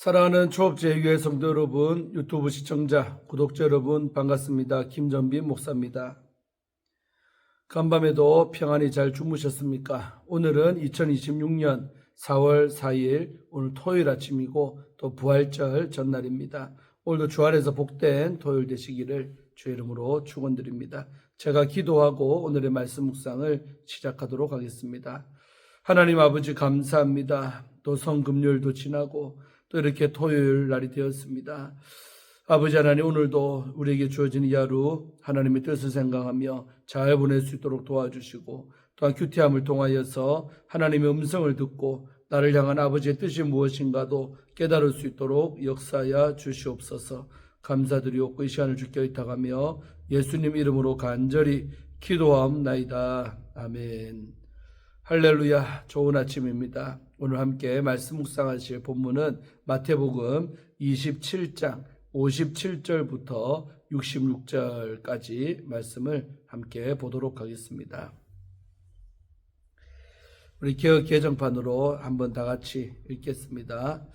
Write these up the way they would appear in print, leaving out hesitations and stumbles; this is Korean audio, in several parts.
사랑하는 초업제일교회 성도 여러분, 유튜브 시청자, 구독자 여러분 반갑습니다. 김전빈 목사입니다. 간밤에도 평안히 잘 주무셨습니까? 오늘은 2026년 4월 4일 오늘 토요일 아침이고 또 부활절 전날입니다. 오늘도 주 안에서 복된 토요일 되시기를 주의 이름으로 축원드립니다. 제가 기도하고 오늘의 말씀 묵상을 시작하도록 하겠습니다. 하나님 아버지 감사합니다. 또 성금요일도 지나고 또 이렇게 토요일 날이 되었습니다. 아버지 하나님, 오늘도 우리에게 주어진 이 하루 하나님의 뜻을 생각하며 잘 보낼 수 있도록 도와주시고, 또한 큐티함을 통하여서 하나님의 음성을 듣고 나를 향한 아버지의 뜻이 무엇인가도 깨달을 수 있도록 역사하여 주시옵소서. 감사드리옵고 이 시간을 주께 의탁하며 예수님 이름으로 간절히 기도하옵나이다. 아멘. 할렐루야. 좋은 아침입니다. 오늘 함께 말씀 묵상하실 본문은 마태복음 27장 57절부터 66절까지 말씀을 함께 보도록 하겠습니다. 우리 개역 개정판으로 한번 다 같이 읽겠습니다.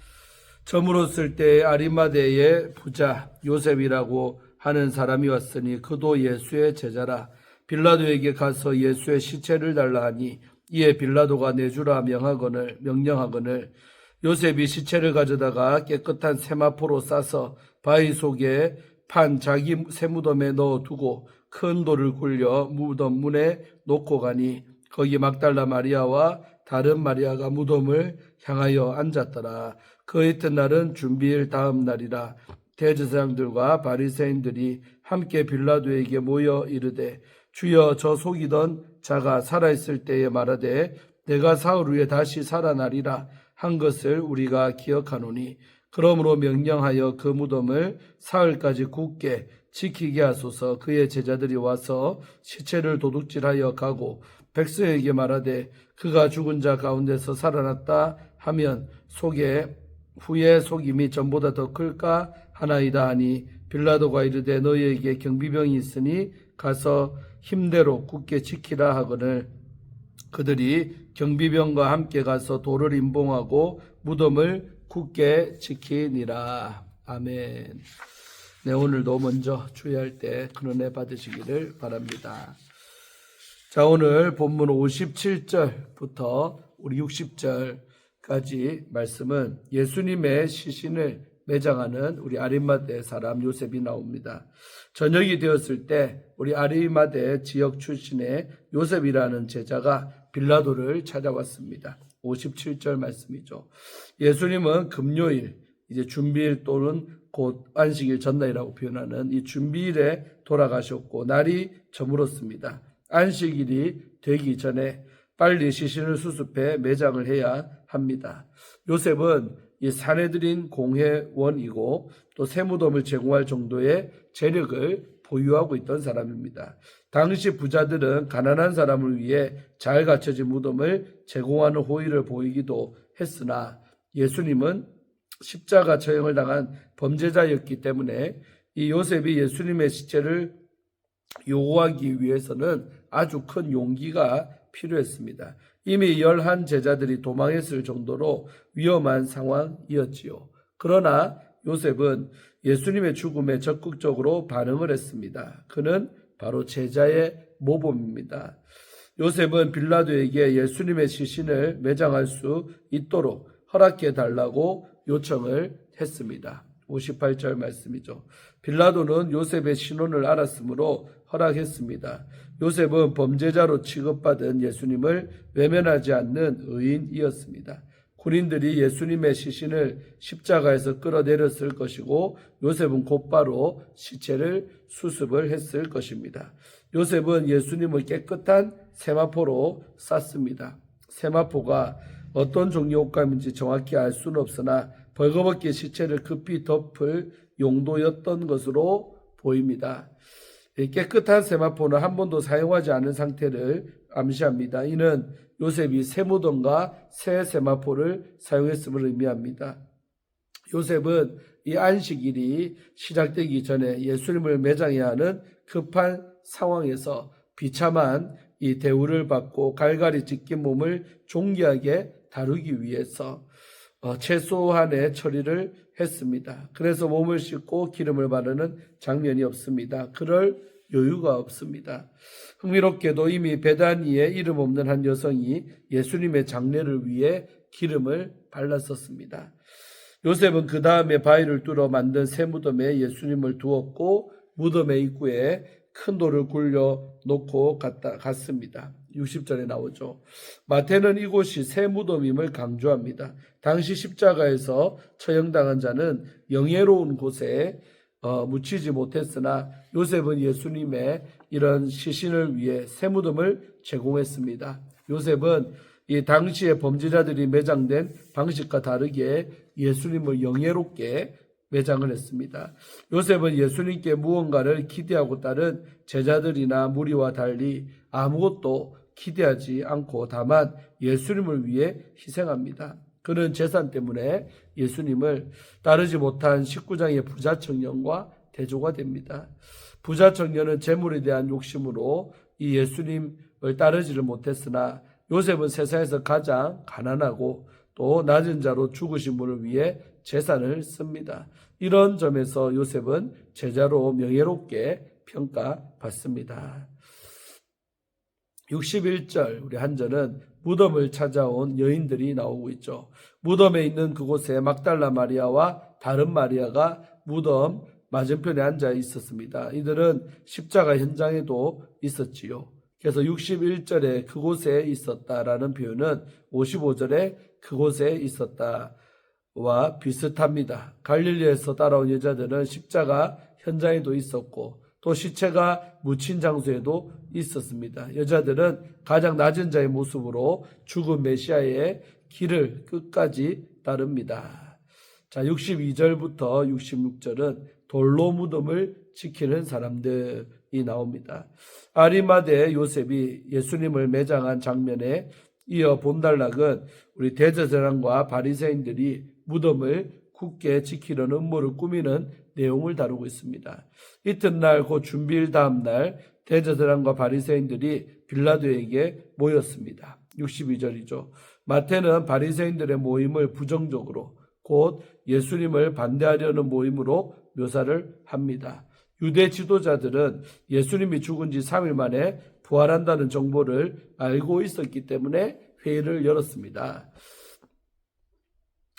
저물었을 때 아리마대의 부자 요셉이라고 하는 사람이 왔으니 그도 예수의 제자라. 빌라도에게 가서 예수의 시체를 달라 하니 이에 빌라도가 내주라 명령하거늘 요셉이 시체를 가져다가 깨끗한 세마포로 싸서 바위 속에 판 자기 세무덤에 넣어두고 큰 돌을 굴려 무덤 문에 놓고 가니 거기 막달라 마리아와 다른 마리아가 무덤을 향하여 앉았더라. 그 이튿날은 준비일 다음 날이라. 대제사장들과 바리새인들이 함께 빌라도에게 모여 이르되 주여, 저 속이던 자가 살아있을 때에 말하되 내가 사흘 후에 다시 살아나리라 한 것을 우리가 기억하노니 그러므로 명령하여 그 무덤을 사흘까지 굳게 지키게 하소서. 그의 제자들이 와서 시체를 도둑질하여 가고 백성에게 말하되 그가 죽은 자 가운데서 살아났다 하면 후에 속임이 전보다 더 클까 하나이다 하니 빌라도가 이르되 너희에게 경비병이 있으니 가서 힘대로 굳게 지키라 하거늘 그들이 경비병과 함께 가서 돌을 임봉하고 무덤을 굳게 지키니라. 아멘. 네, 오늘도 먼저 주의할 때 큰 은혜 받으시기를 바랍니다. 자, 오늘 본문 57절부터 우리 60절까지 말씀은 예수님의 시신을 매장하는 우리 아리마대 사람 요셉이 나옵니다. 저녁이 되었을 때 우리 아리마대 지역 출신의 요셉이라는 제자가 빌라도를 찾아왔습니다. 57절 말씀이죠. 예수님은 금요일, 이제 준비일 또는 곧 안식일 전날이라고 표현하는 이 준비일에 돌아가셨고 날이 저물었습니다. 안식일이 되기 전에 빨리 시신을 수습해 매장을 해야 합니다. 요셉은 이 사내들인 공회원이고 또 세무덤을 제공할 정도의 재력을 보유하고 있던 사람입니다. 당시 부자들은 가난한 사람을 위해 잘 갖춰진 무덤을 제공하는 호의를 보이기도 했으나 예수님은 십자가 처형을 당한 범죄자였기 때문에 이 요셉이 예수님의 시체를 요구하기 위해서는 아주 큰 용기가 필요했습니다. 이미 11 제자들이 도망했을 정도로 위험한 상황이었지요. 그러나 요셉은 예수님의 죽음에 적극적으로 반응을 했습니다. 그는 바로 제자의 모범입니다. 요셉은 빌라도에게 예수님의 시신을 매장할 수 있도록 허락해 달라고 요청을 했습니다. 58절 말씀이죠. 빌라도는 요셉의 신원을 알았으므로 허락했습니다. 요셉은 범죄자로 취급받은 예수님을 외면하지 않는 의인이었습니다. 군인들이 예수님의 시신을 십자가에서 끌어내렸을 것이고 요셉은 곧바로 시체를 수습을 했을 것입니다. 요셉은 예수님을 깨끗한 세마포로 쌌습니다. 세마포가 어떤 종류 옷감인지 정확히 알 수는 없으나 벌거벗게 시체를 급히 덮을 용도였던 것으로 보입니다. 깨끗한 세마포는 한 번도 사용하지 않은 상태를 암시합니다. 이는 요셉이 세무덤과 새 세마포를 사용했음을 의미합니다. 요셉은 이 안식일이 시작되기 전에 예수님을 매장해야 하는 급한 상황에서 비참한 이 대우를 받고 갈갈이 찢긴 몸을 존귀하게 다루기 위해서 최소한의 처리를 했습니다. 그래서 몸을 씻고 기름을 바르는 장면이 없습니다. 그럴 여유가 없습니다. 흥미롭게도 이미 베다니에 이름 없는 한 여성이 예수님의 장례를 위해 기름을 발랐었습니다. 요셉은 그 다음에 바위를 뚫어 만든 새 무덤에 예수님을 두었고 무덤의 입구에 큰 돌을 굴려 놓고 갔습니다. 60절에 나오죠. 마태는 이곳이 새 무덤임을 강조합니다. 당시 십자가에서 처형당한 자는 영예로운 곳에 묻히지 못했으나 요셉은 예수님의 이런 시신을 위해 새 무덤을 제공했습니다. 요셉은 이 당시의 범죄자들이 매장된 방식과 다르게 예수님을 영예롭게 매장을 했습니다. 요셉은 예수님께 무언가를 기대하고 따른 제자들이나 무리와 달리 아무것도 기대하지 않고 다만 예수님을 위해 희생합니다. 그는 재산 때문에 예수님을 따르지 못한 19장의 부자 청년과 대조가 됩니다. 부자 청년은 재물에 대한 욕심으로 이 예수님을 따르지를 못했으나 요셉은 세상에서 가장 가난하고 또 낮은 자로 죽으신 분을 위해 재산을 씁니다. 이런 점에서 요셉은 제자로 명예롭게 평가받습니다. 61절 우리 한절은 무덤을 찾아온 여인들이 나오고 있죠. 무덤에 있는 그곳에 막달라 마리아와 다른 마리아가 무덤 맞은편에 앉아 있었습니다. 이들은 십자가 현장에도 있었지요. 그래서 61절에 그곳에 있었다라는 표현은 55절에 그곳에 있었다와 비슷합니다. 갈릴리에서 따라온 여자들은 십자가 현장에도 있었고 또 시체가 묻힌 장소에도 있었습니다. 여자들은 가장 낮은 자의 모습으로 죽은 메시아의 길을 끝까지 따릅니다. 자, 62절부터 66절은 돌로 무덤을 지키는 사람들이 나옵니다. 아리마대 요셉이 예수님을 매장한 장면에 이어 본달락은 우리 대제사장과 바리새인들이 무덤을 굳게 지키려는 음모를 꾸미는 내용을 다루고 있습니다. 이튿날 곧 준비일 다음 날 대제사장과 바리새인들이 빌라도에게 모였습니다. 62절이죠. 마태는 바리새인들의 모임을 부정적으로 곧 예수님을 반대하려는 모임으로 묘사를 합니다. 유대 지도자들은 예수님이 죽은 지 3일 만에 부활한다는 정보를 알고 있었기 때문에 회의를 열었습니다.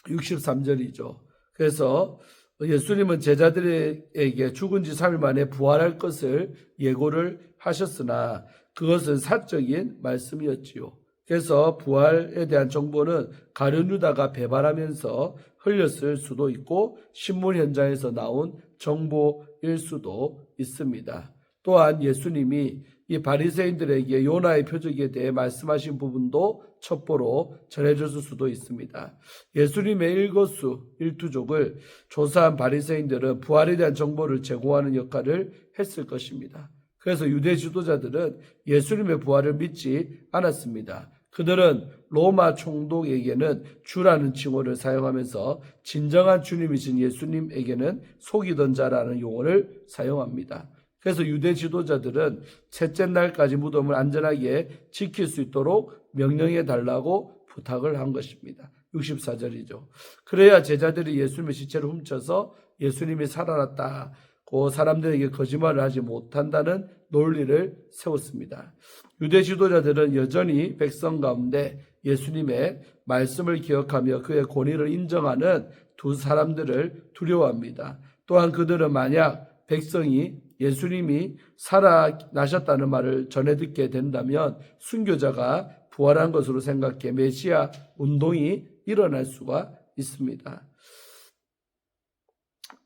63절이죠. 그래서 예수님은 제자들에게 죽은 지 3일 만에 부활할 것을 예고를 하셨으나 그것은 사적인 말씀이었지요. 그래서 부활에 대한 정보는 가룟 유다가 배반하면서 흘렸을 수도 있고 신문 현장에서 나온 정보일 수도 있습니다. 또한 예수님이 이 바리새인들에게 요나의 표적에 대해 말씀하신 부분도 첩보로 전해졌을 수도 있습니다. 예수님의 일거수 일투족을 조사한 바리새인들은 부활에 대한 정보를 제공하는 역할을 했을 것입니다. 그래서 유대 지도자들은 예수님의 부활을 믿지 않았습니다. 그들은 로마 총독에게는 주라는 칭호를 사용하면서 진정한 주님이신 예수님에게는 속이던 자라는 용어를 사용합니다. 그래서 유대 지도자들은 셋째 날까지 무덤을 안전하게 지킬 수 있도록 명령해 달라고 부탁을 한 것입니다. 64절이죠. 그래야 제자들이 예수님의 시체를 훔쳐서 예수님이 살아났다고 사람들에게 거짓말을 하지 못한다는 논리를 세웠습니다. 유대 지도자들은 여전히 백성 가운데 예수님의 말씀을 기억하며 그의 권위를 인정하는 두 사람들을 두려워합니다. 또한 그들은 만약 백성이 예수님이 살아나셨다는 말을 전해 듣게 된다면 순교자가 부활한 것으로 생각해 메시아 운동이 일어날 수가 있습니다.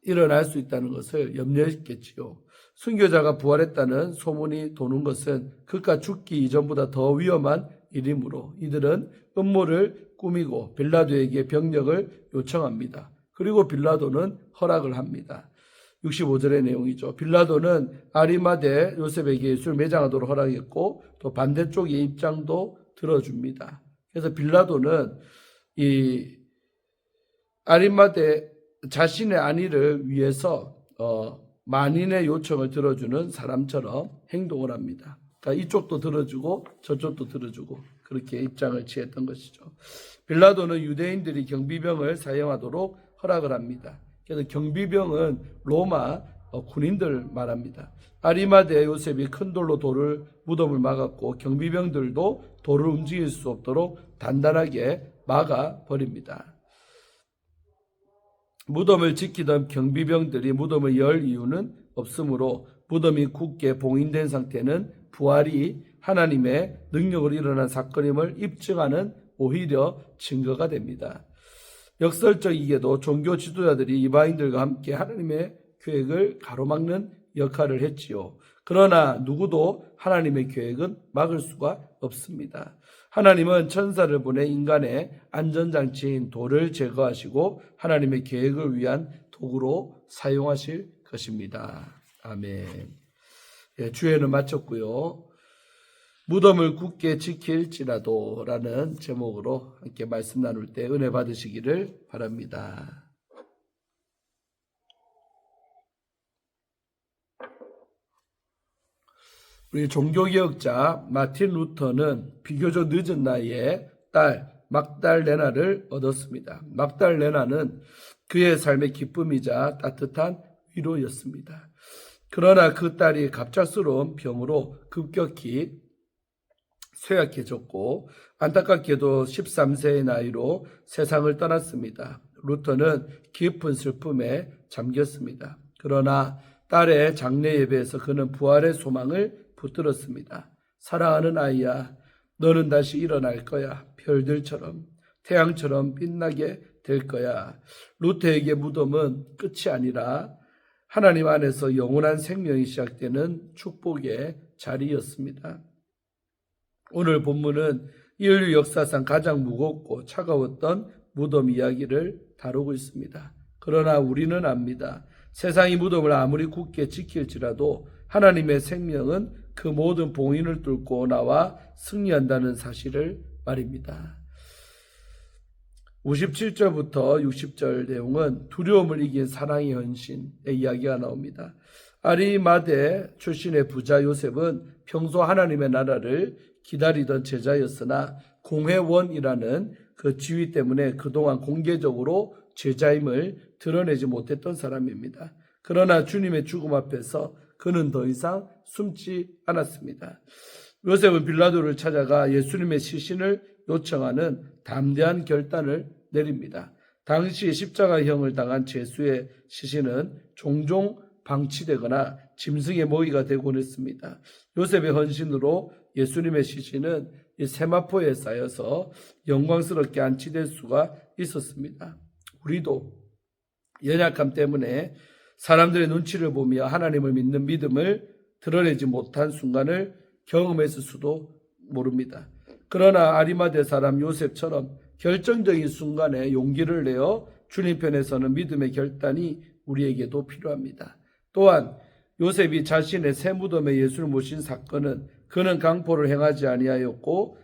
일어날 수 있다는 것을 염려했겠지요. 순교자가 부활했다는 소문이 도는 것은 그가 죽기 이전보다 더 위험한 일이므로 이들은 음모를 꾸미고 빌라도에게 병력을 요청합니다. 그리고 빌라도는 허락을 합니다. 65절의 내용이죠. 빌라도는 아리마대 요셉에게 예수를 매장하도록 허락했고 또 반대쪽의 입장도 들어줍니다. 그래서 빌라도는 이 아리마대 자신의 안위를 위해서 만인의 요청을 들어주는 사람처럼 행동을 합니다. 그러니까 이쪽도 들어주고 저쪽도 들어주고 그렇게 입장을 취했던 것이죠. 빌라도는 유대인들이 경비병을 사용하도록 허락을 합니다. 그래서 경비병은 로마 군인들 말합니다. 아리마대 요셉이 큰 돌로 무덤을 막았고 경비병들도 돌을 움직일 수 없도록 단단하게 막아 버립니다. 무덤을 지키던 경비병들이 무덤을 열 이유는 없으므로 무덤이 굳게 봉인된 상태는 부활이 하나님의 능력으로 일어난 사건임을 입증하는 오히려 증거가 됩니다. 역설적이게도 종교 지도자들이 이방인들과 함께 하나님의 계획을 가로막는 역할을 했지요. 그러나 누구도 하나님의 계획은 막을 수가 없습니다. 하나님은 천사를 보내 인간의 안전장치인 돌을 제거하시고 하나님의 계획을 위한 도구로 사용하실 것입니다. 아멘. 예, 주회는 마쳤고요. 무덤을 굳게 지킬지라도 라는 제목으로 함께 말씀 나눌 때 은혜 받으시기를 바랍니다. 우리 종교개혁자 마틴 루터는 비교적 늦은 나이에 딸 막달레나를 얻었습니다. 막달레나는 그의 삶의 기쁨이자 따뜻한 위로였습니다. 그러나 그 딸이 갑작스러운 병으로 급격히 쇠약해졌고 안타깝게도 13세의 나이로 세상을 떠났습니다. 루터는 깊은 슬픔에 잠겼습니다. 그러나 딸의 장례 예배에서 그는 부활의 소망을 붙들었습니다. 사랑하는 아이야, 너는 다시 일어날 거야. 별들처럼, 태양처럼 빛나게 될 거야. 루터에게 무덤은 끝이 아니라 하나님 안에서 영원한 생명이 시작되는 축복의 자리였습니다. 오늘 본문은 인류 역사상 가장 무겁고 차가웠던 무덤 이야기를 다루고 있습니다. 그러나 우리는 압니다. 세상이 무덤을 아무리 굳게 지킬지라도 하나님의 생명은 그 모든 봉인을 뚫고 나와 승리한다는 사실을 말입니다. 57절부터 60절 내용은 두려움을 이긴 사랑의 헌신의 이야기가 나옵니다. 아리마대 출신의 부자 요셉은 평소 하나님의 나라를 기다리던 제자였으나 공회원이라는 그 지위 때문에 그동안 공개적으로 제자임을 드러내지 못했던 사람입니다. 그러나 주님의 죽음 앞에서 그는 더 이상 숨지 않았습니다. 요셉은 빌라도를 찾아가 예수님의 시신을 요청하는 담대한 결단을 내립니다. 당시 십자가형을 당한 제수의 시신은 종종 방치되거나 짐승의 먹이가 되곤 했습니다. 요셉의 헌신으로 예수님의 시신은 이 세마포에 쌓여서 영광스럽게 안치될 수가 있었습니다. 우리도 연약함 때문에 사람들의 눈치를 보며 하나님을 믿는 믿음을 드러내지 못한 순간을 경험했을 수도 모릅니다. 그러나 아리마대 사람 요셉처럼 결정적인 순간에 용기를 내어 주님 편에 서는 믿음의 결단이 우리에게도 필요합니다. 또한 요셉이 자신의 새 무덤에 예수를 모신 사건은 그는 강포를 행하지 아니하였고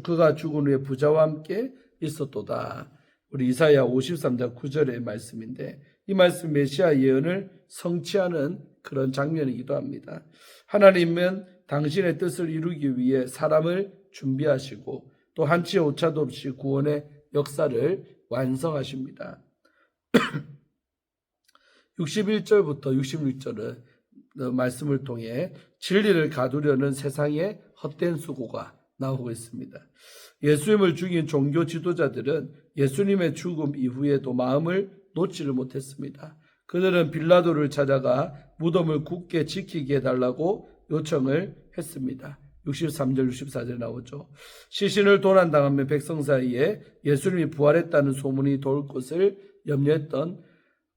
그가 죽은 후에 부자와 함께 있었도다. 우리 이사야 53장 9절의 말씀인데 이 말씀 메시아 예언을 성취하는 그런 장면이기도 합니다. 하나님은 당신의 뜻을 이루기 위해 사람을 준비하시고 또 한치의 오차도 없이 구원의 역사를 완성하십니다. 61절부터 66절은 말씀을 통해 진리를 가두려는 세상의 헛된 수고가 나오고 있습니다. 예수님을 죽인 종교 지도자들은 예수님의 죽음 이후에도 마음을 놓지를 못했습니다. 그들은 빌라도를 찾아가 무덤을 굳게 지키게 해달라고 요청을 했습니다. 63절, 64절 나오죠. 시신을 도난당하면 백성 사이에 예수님이 부활했다는 소문이 돌 것을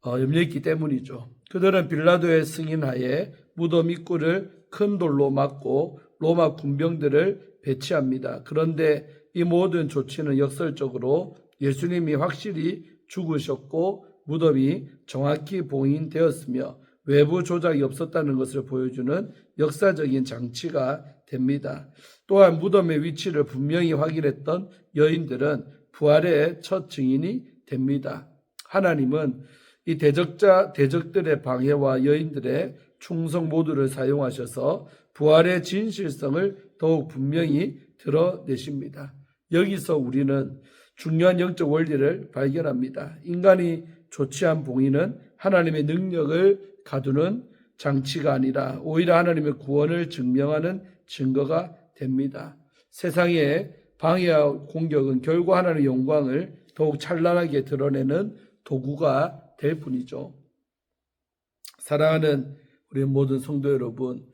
염려했기 때문이죠. 그들은 빌라도의 승인하에 무덤 입구를 큰 돌로 막고 로마 군병들을 배치합니다. 그런데 이 모든 조치는 역설적으로 예수님이 확실히 죽으셨고 무덤이 정확히 봉인되었으며 외부 조작이 없었다는 것을 보여주는 역사적인 장치가 됩니다. 또한 무덤의 위치를 분명히 확인했던 여인들은 부활의 첫 증인이 됩니다. 하나님은 이 대적들의 방해와 여인들의 충성 모두를 사용하셔서 부활의 진실성을 더욱 분명히 드러내십니다. 여기서 우리는 중요한 영적 원리를 발견합니다. 인간이 조치한 봉인은 하나님의 능력을 가두는 장치가 아니라 오히려 하나님의 구원을 증명하는 증거가 됩니다. 세상의 방해와 공격은 결국 하나님의 영광을 더욱 찬란하게 드러내는 도구가 될 뿐이죠. 사랑하는 우리 모든 성도 여러분,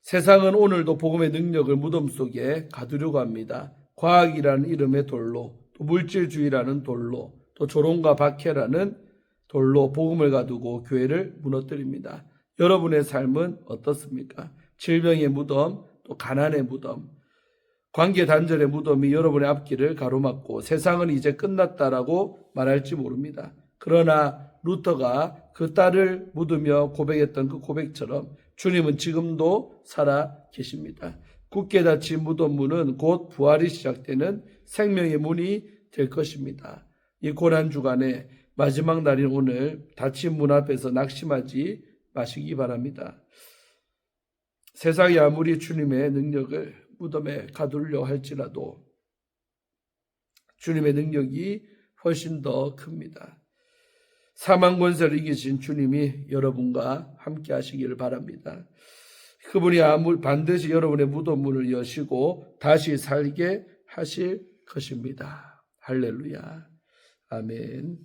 세상은 오늘도 복음의 능력을 무덤 속에 가두려고 합니다. 과학이라는 이름의 돌로, 또 물질주의라는 돌로, 또 조롱과 박해라는 돌로 복음을 가두고 교회를 무너뜨립니다. 여러분의 삶은 어떻습니까? 질병의 무덤, 또 가난의 무덤, 관계 단절의 무덤이 여러분의 앞길을 가로막고 세상은 이제 끝났다라고 말할지 모릅니다. 그러나 루터가 그 딸을 묻으며 고백했던 그 고백처럼 주님은 지금도 살아 계십니다. 굳게 닫힌 무덤 문은 곧 부활이 시작되는 생명의 문이 될 것입니다. 이 고난 주간에 마지막 날인 오늘 닫힌 문 앞에서 낙심하지 마시기 바랍니다. 세상이 아무리 주님의 능력을 무덤에 가두려 할지라도 주님의 능력이 훨씬 더 큽니다. 사망 권세를 이기신 주님이 여러분과 함께 하시기를 바랍니다. 그분이 반드시 여러분의 무덤 문을 여시고 다시 살게 하실 것입니다. 할렐루야. 아멘.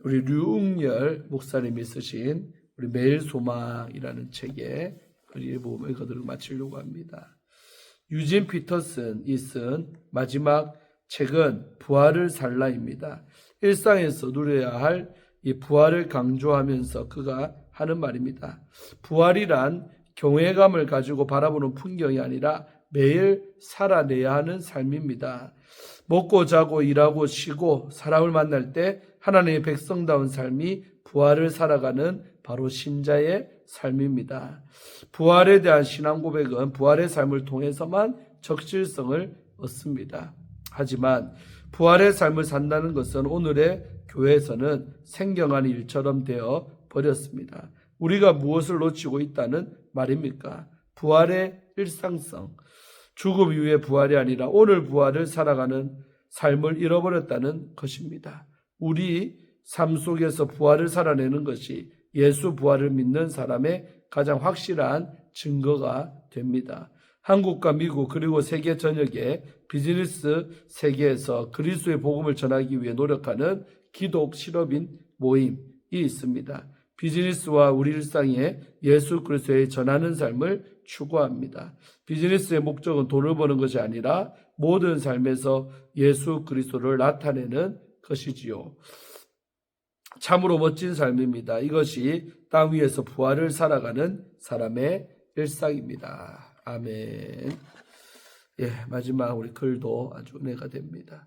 우리 류웅열 목사님이 쓰신 우리 매일 소망이라는 책에 일부 읽어드리고 마치려고 합니다. 유진 피터슨이 쓴 마지막 책은 부활을 살라입니다. 일상에서 누려야 할 이 부활을 강조하면서 그가 하는 말입니다. 부활이란 경외감을 가지고 바라보는 풍경이 아니라 매일 살아내야 하는 삶입니다. 먹고 자고 일하고 쉬고 사람을 만날 때 하나님의 백성다운 삶이 부활을 살아가는 바로 신자의 삶입니다. 부활에 대한 신앙 고백은 부활의 삶을 통해서만 적실성을 얻습니다. 하지만 부활의 삶을 산다는 것은 오늘의 교회에서는 생경한 일처럼 되어 버렸습니다. 우리가 무엇을 놓치고 있다는 말입니까? 부활의 일상성, 죽음 이후의 부활이 아니라 오늘 부활을 살아가는 삶을 잃어버렸다는 것입니다. 우리 삶 속에서 부활을 살아내는 것이 예수 부활을 믿는 사람의 가장 확실한 증거가 됩니다. 한국과 미국 그리고 세계 전역의 비즈니스 세계에서 그리스도의 복음을 전하기 위해 노력하는 기독 실업인 모임이 있습니다. 비즈니스와 우리 일상에 예수 그리스도의 전하는 삶을 추구합니다. 비즈니스의 목적은 돈을 버는 것이 아니라 모든 삶에서 예수 그리스도를 나타내는 것이지요. 참으로 멋진 삶입니다. 이것이 땅 위에서 부활을 살아가는 사람의 일상입니다. 아멘. 마지막 우리 글도 아주 은혜가 됩니다.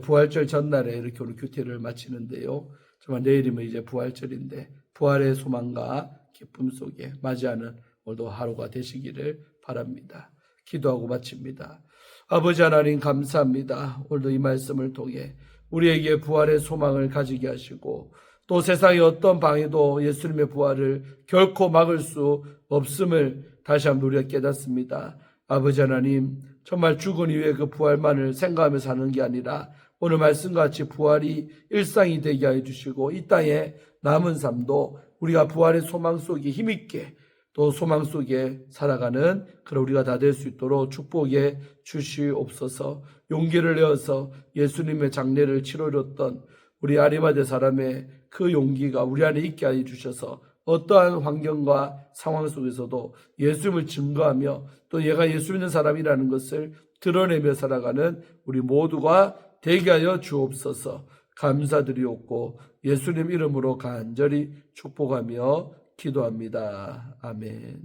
부활절 전날에 이렇게 오늘 큐티를 마치는데요. 정말 내일이면 이제 부활절인데 부활의 소망과 기쁨 속에 맞이하는 오늘도 하루가 되시기를 바랍니다. 기도하고 마칩니다. 아버지 하나님 감사합니다. 오늘도 이 말씀을 통해 우리에게 부활의 소망을 가지게 하시고 또 세상의 어떤 방해도 예수님의 부활을 결코 막을 수 없음을 다시 한번 우리가 깨닫습니다. 아버지 하나님, 정말 죽은 이후에 그 부활만을 생각하며 사는 게 아니라 오늘 말씀같이 부활이 일상이 되게 해 주시고 이 땅에 남은 삶도 우리가 부활의 소망 속에 힘있게 또 소망 속에 살아가는 그런 우리가 다 될 수 있도록 축복해 주시옵소서. 용기를 내어서 예수님의 장례를 치러줬던 우리 아리마대 사람의 그 용기가 우리 안에 있게 해 주셔서 어떠한 환경과 상황 속에서도 예수님을 증거하며 또 얘가 예수 믿는 사람이라는 것을 드러내며 살아가는 우리 모두가 되게 하여 주옵소서. 감사드리옵고 예수님 이름으로 간절히 축복하며 기도합니다. 아멘.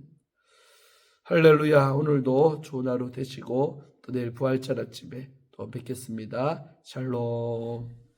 할렐루야. 오늘도 좋은 하루 되시고 또 내일 부활절 아침에 또 뵙겠습니다. 샬롬.